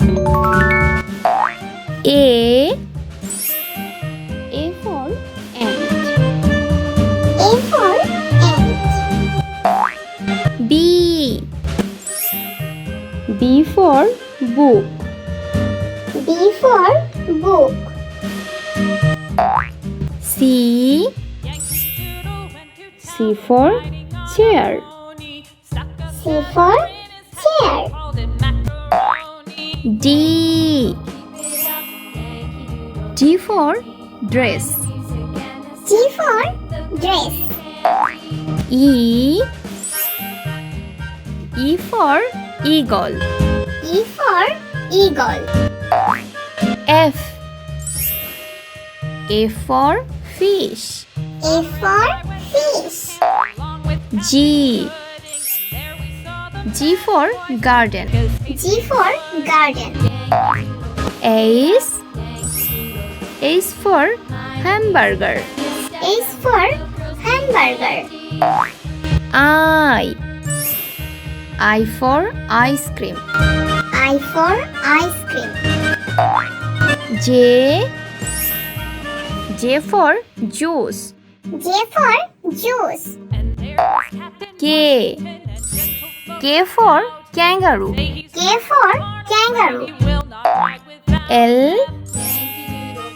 A for ant. A for ant. B for book. B for book. C for chair. C for chair. D for dress. D for dress. E for eagle. E for eagle. F for fish. A for fish. G for garden. G for garden. H for hamburger. H for hamburger. I for ice cream. I for ice cream. J for juice. J for juice. K for kangaroo. K for kangaroo.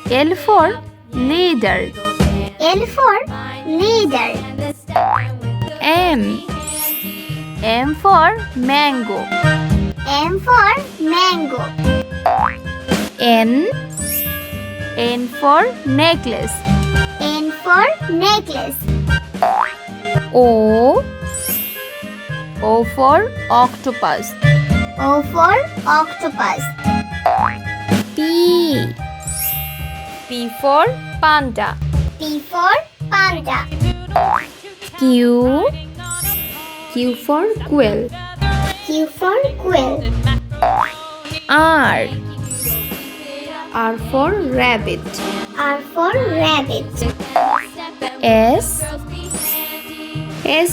L for leader. L for leader. M for mango. M for mango. N for necklace. N for necklace. O for octopus. O for octopus. P for panda. P for panda. Q for quail. Q for quail. R for rabbit. R for rabbit. S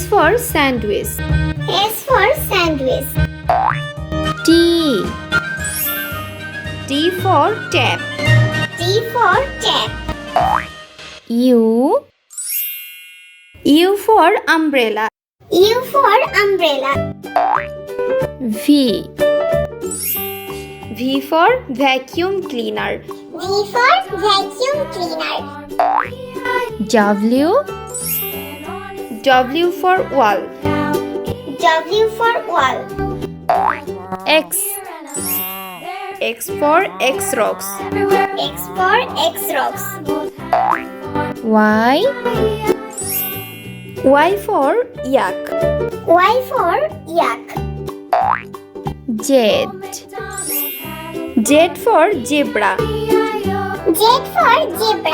for sandwich. S for sandwich. T for tap. T for tap. U for umbrella. U for umbrella. V for vacuum cleaner. V for vacuum cleaner. W for wall. W for wall. X for X-rocks. X for X-rocks. Y for yak. Y for yak. Z for zebra. Z for zebra.